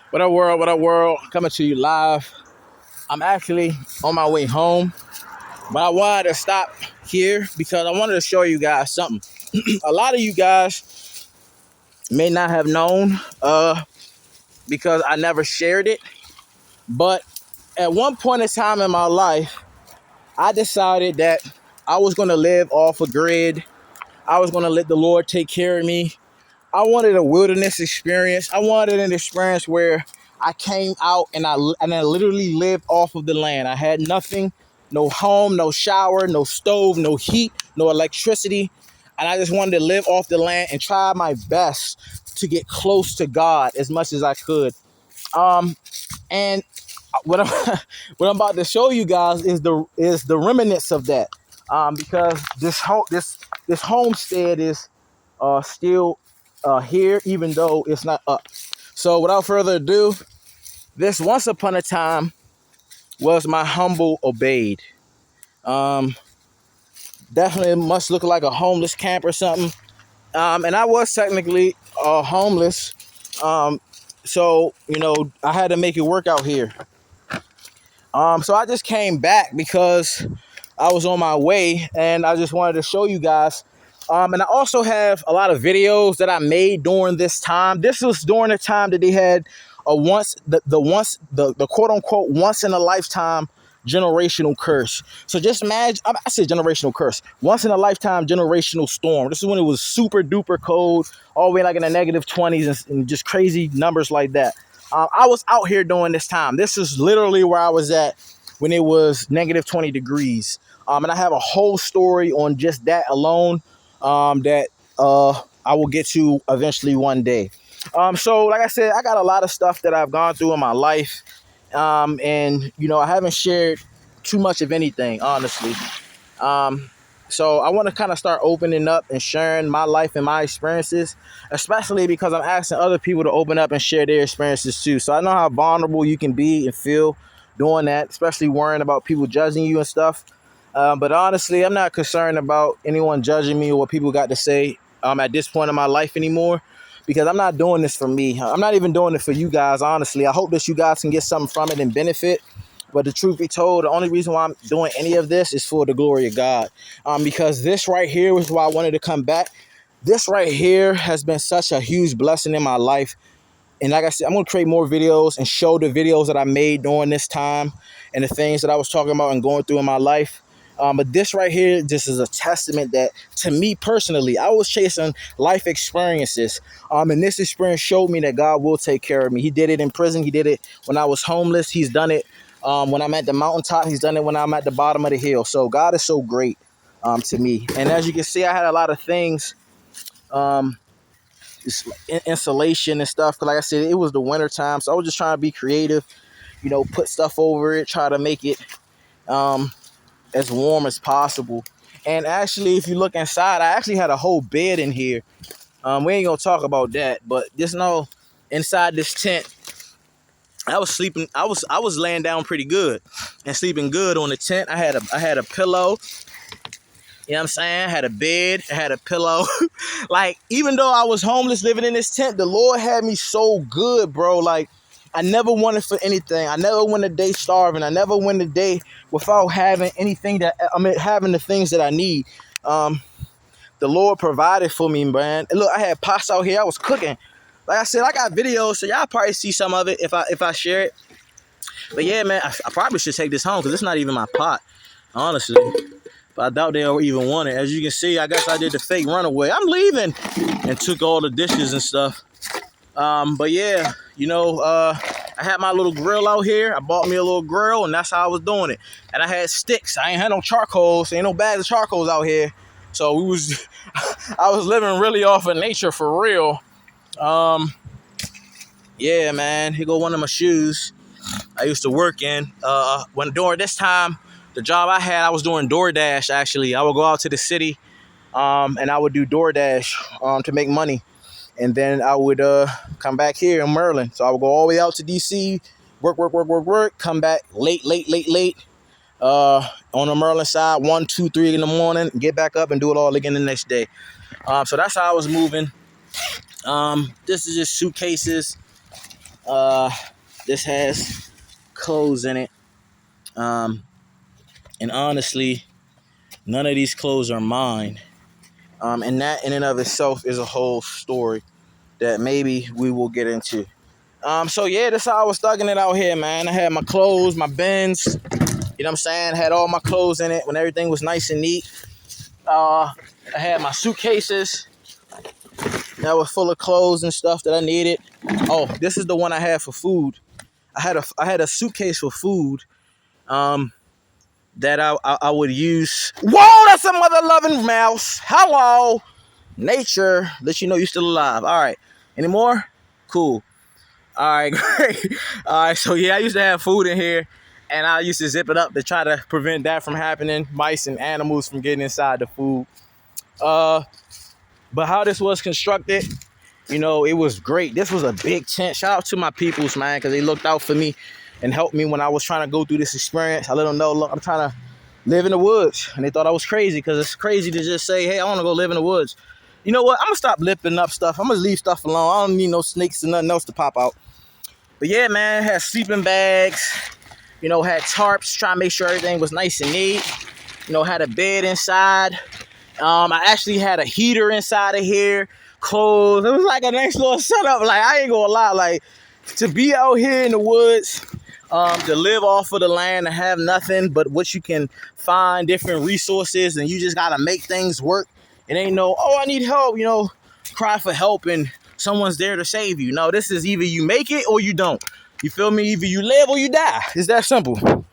What up, world? What up, world? Coming to you live. I'm actually on my way home, but I wanted to stop here because I wanted to show you guys something. A lot of you guys may not have known because I never shared it, but at one point in time in my life, I decided that I was going to live off a grid. I was going to let the Lord take care of me. I wanted a wilderness experience. I wanted an experience where I came out and I literally lived off of the land. I had nothing, no home, no shower, no stove, no heat, no electricity. And I just wanted to live off the land and try my best to get close to God as much as I could. And what I'm what I'm about to show you guys is the remnants of that. Because this homestead is still here, even though it's not up. So without further ado, this once upon a time was my humble obeyed. Um, Definitely must look like a homeless camp or something. And I was technically homeless. Um, so, I had to make it work out here. So I just came back because I was on my way and I just wanted to show you guys. And I also have a lot of videos that I made during this time. This was during the time that they had the quote unquote once in a lifetime generational curse. So just imagine, I said generational curse, once in a lifetime generational storm. This is when it was super duper cold, all the way like in the -20s and just crazy numbers like that. I was out here during this time. This is literally where I was at when it was -20 degrees. And I have a whole story on just that alone that I will get to eventually one day. So like I said, I got a lot of stuff that I've gone through in my life. And I haven't shared too much of anything, honestly. Um, so I want to kind of start opening up and sharing my life and my experiences, especially because I'm asking other people to open up and share their experiences too. So I know how vulnerable you can be and feel doing that, especially worrying about people judging you and stuff. But honestly, I'm not concerned about anyone judging me or what people got to say at this point in my life anymore, because I'm not doing this for me. I'm not even doing it for you guys, honestly. I hope that you guys can get something from it and benefit. But the truth be told, the only reason why I'm doing any of this is for the glory of God. Because this right here is why I wanted to come back. This right here has been such a huge blessing in my life. And like I said, I'm going to create more videos and show the videos that I made during this time and the things that I was talking about and going through in my life. But this right here, this is a testament that to me personally, I was chasing life experiences. And this experience showed me that God will take care of me. He did it in prison. He did it when I was homeless. He's done it when I'm at the mountaintop. He's done it when I'm at the bottom of the hill. So God is so great to me. And as you can see, I had a lot of things, just like insulation and stuff. Cause like I said, it was the winter time. So I was just trying to be creative, put stuff over it, try to make it as warm as possible. And actually, if you look inside, I actually had a whole bed in here. We ain't gonna talk about that, but just know inside this tent, I was sleeping. I was laying down pretty good and sleeping good on the tent. I had a pillow. You know what I'm saying? I had a bed. I had a pillow. Like, even though I was homeless living in this tent, the Lord had me so good, bro. Like, I never wanted for anything. I never went a day starving. I never went a day without having anything having the things that I need. The Lord provided for me, man. And look, I had pots out here. I was cooking. Like I said, I got videos, so y'all probably see some of it if I share it. But yeah, man, I probably should take this home because it's not even my pot, honestly. But I doubt they'll even want it. As you can see, I guess I did the fake runaway. I'm leaving, and took all the dishes and stuff. But yeah, I had my little grill out here. I bought me a little grill, and that's how I was doing it. And I had sticks. I ain't had no charcoal, so ain't no bags of charcoals out here. So I was living really off of nature for real. Yeah, man. Here go one of my shoes I used to work in. When during this time, the job I had, I was doing DoorDash. Actually, I would go out to the city, and I would do DoorDash to make money, and then I would come back here in Maryland. So I would go all the way out to DC, work, come back late, on the Maryland side, 1, 2, 3 in the morning, get back up and do it all again the next day. So that's how I was moving. This is just suitcases. Uh, this has clothes in it. And honestly, none of these clothes are mine. And that in and of itself is a whole story that maybe we will get into. So yeah, that's how I was thugging it out here, man. I had my clothes, my bins, you know what I'm saying? Had all my clothes in it when everything was nice and neat. I had my suitcases that were full of clothes and stuff that I needed. Oh, this is the one I had for food. I had a suitcase for food that I would use. Whoa, that's a mother loving mouse. Hello, nature. Let you know you're still alive. All right, any more? Cool. All right, great. All right, so yeah, I used to have food in here, and I used to zip it up to try to prevent that from happening, mice and animals from getting inside the food. But how this was constructed, you know, it was great. This was a big tent. Shout out to my peoples, man, because they looked out for me and helped me when I was trying to go through this experience. I let them know, look, I'm trying to live in the woods. And they thought I was crazy because it's crazy to just say, hey, I want to go live in the woods. You know what? I'm going to stop lifting up stuff. I'm going to leave stuff alone. I don't need no snakes and nothing else to pop out. But yeah, man, had sleeping bags, you know, had tarps, trying to make sure everything was nice and neat. You know, had a bed inside. I actually had a heater inside of here, clothes. It was like a nice little setup. Like, I ain't gonna lie, like, to be out here in the woods, to live off of the land and have nothing but what you can find, different resources, and you just gotta make things work. It ain't no, oh, I need help, you know, cry for help and someone's there to save you. No, this is either you make it or you don't. You feel me? Either you live or you die. It's that simple.